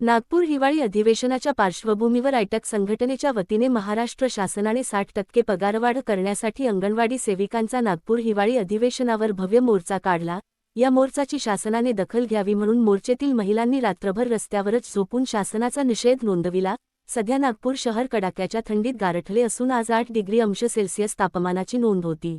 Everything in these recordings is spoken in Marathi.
नागपूर हिवाळी अधिवेशनाच्या पार्श्वभूमीवर आयटक संघटनेच्या वतीने महाराष्ट्र शासनाने 60% पगारवाढ करण्यासाठी अंगणवाडी सेविकांचा नागपूर हिवाळी अधिवेशनावर भव्य मोर्चा काढला। या मोर्चाची शासनाने दखल घ्यावी म्हणून मोर्चेतील महिलांनी रात्रभर रस्त्यावरच झोपून शासनाचा निषेध नोंदविला। सध्या नागपूर शहर कडाक्याच्या थंडीत गारठले असून आज 8°C तापमानाची नोंद होती।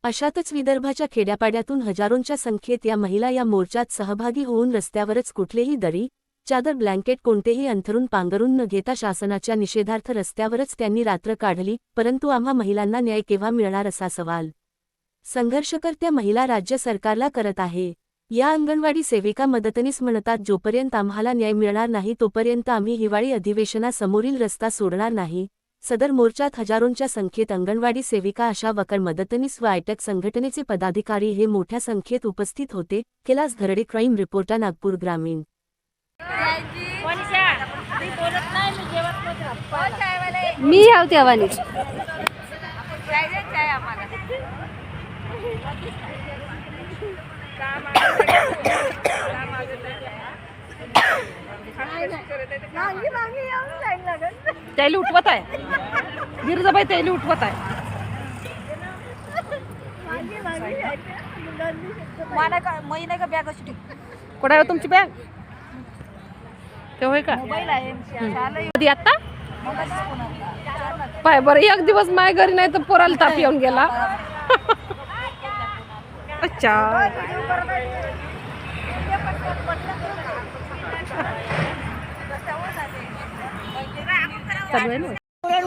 अशातच विदर्भाच्या खेड्यापाड्यातून हजारोंच्या संख्येत या महिला या मोर्चात सहभागी होऊन रस्त्यावरच कुठलेही दरी, चादर, ब्लँकेट कोणतेही अंथरून पांघरून न घेता शासनाच्या निषेधार्थ रस्त्यावरच त्यांनी रात्र काढली। परंतु आम्हा महिलांना न्याय केव्हा मिळणार असा सवाल संघर्षकर्त्या महिला राज्य सरकारला करत आहे। या अंगणवाडी सेविका मदतनीस म्हणतात, जोपर्यंत आम्हाला न्याय मिळणार नाही तोपर्यंत आम्ही हिवाळी अधिवेशनासमोरील रस्ता सोडणार नाही। सदर मोर्चात हजारोंच्या संख्येत अंगणवाडी सेविका, आशा वर्कर, मदतनीस व आयटक संघटनेचे पदाधिकारी हे मोठ्या संख्येत उपस्थित होते। कैलास धरडे, क्राईम रिपोर्टर, नागपूर ग्रामीण। मी होते अवानी त्याला उठवत आहे, गिरजाबाई त्याला उठवत आहे। महिना का बॅग अशी कुठे आहे तुमची बॅग? ते होय का? मोबाईल आहे कधी आता पाय बरं, एक दिवस माय घरी नाही तर पोराला ताप येऊन गेला। अच्छा,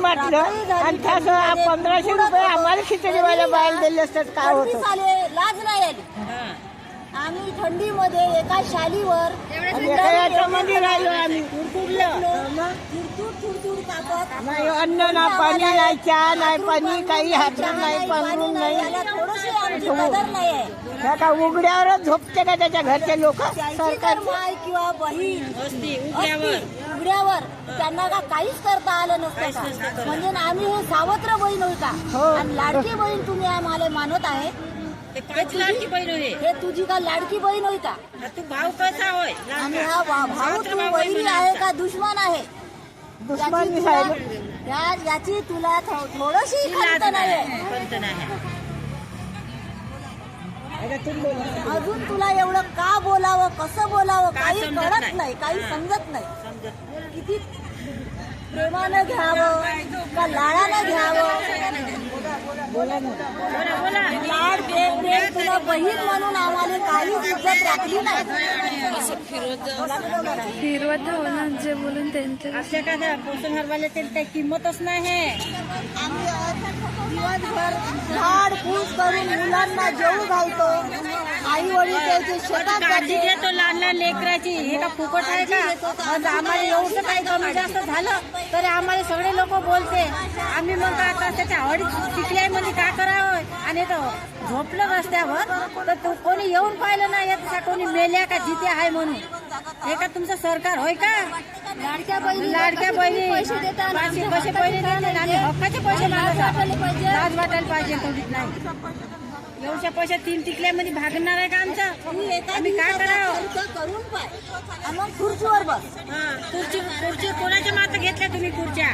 म्हटलं आणि त्यासह 1500 रुपये आम्हाला खिचडीवाल्या बाहेर दिले असतात काय होतं? लाज नाही आली। आम्ही थंडीमध्ये एका शालीवर याच्यामध्ये राहिलो आम्ही, तुडतुड कापत नाही अन्न ना पाणी नाही, चहा नाही, पाणी काही हातरून नाही, पांघरून नाही। थोडीशी आमची कदर नाही आहे। त्या का उघड्यावरच झोपते का त्याच्या घरचे लोक? सरकार माय किंवा बहीण उघड्यावर त्यांना का काहीच करता आलं नसतं का? म्हणजे आम्ही हे सावत्र बहीण होय का? आणि लाडकी बहीण तुम्ही आम्हाला मानत आहे। लाडकी बहीण होय, हे तुझी का लाडकी बहीण होय का? तू भाव कसा होय? आणि हा भाऊ तू बहिणी आहे का दुश्मन आहे? याची तुला थोडीशी खंत नाही। अजून तुला एवढं का बोलावं, कसं बोलावं काही कळत नाही, काही समजत नाही। किती प्रेमानं घ्यावं का लाडानं घ्यावं? लाड प्रेम तुला बहीण म्हणून आम्हाला काहीच इज्जत राखली नाही। फिरवत होणार जे बोलून त्यांचे असे का पोषण हरवाले काही किंमतच नाही। आम्ही दिवसभर झाड फूस करून मुलांना जेवू घालतो, आई वडील त्याचे शेतात काळजी घेतो लहान लहान लेकराची, हे का फुकट आहे का? आज आम्हाला एवढं काही कमी जास्त झालं तरी आम्हाला सगळे लोक बोलते। आम्ही मग आता त्याच्या अडीच टिकल्या मध्ये काय करावं? आणि झोपलं रस्त्यावर तर कोणी येऊन पाहिलं नाही येत का? कोणी मेल्या का जिथे आहे म्हणून? हे का तुमचं सरकार होय का? लाडक्या बहिणी पैसे देतात, पैसे देतात आणि हक्काचे पैसे मागतात। लाज वाटायला पाहिजे थोडीच नाही। एवढ्या पैसे 3 टिकल्यामध्ये भागणार आहे का आमचं? आम्ही काय करावं? करून पाय मग खुर्चीवर बस। खुर्ची कोणाच्या माता घेतल्या तुम्ही? खुर्च्या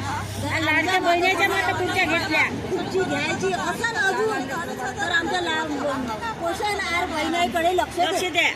लाडक्या बहिणीच्या माता खुर्च्या घेतल्या। खुर्ची घ्यायची असं अजून तर आमच्या पोषण आहार बहिणीकडे लक्ष द्या।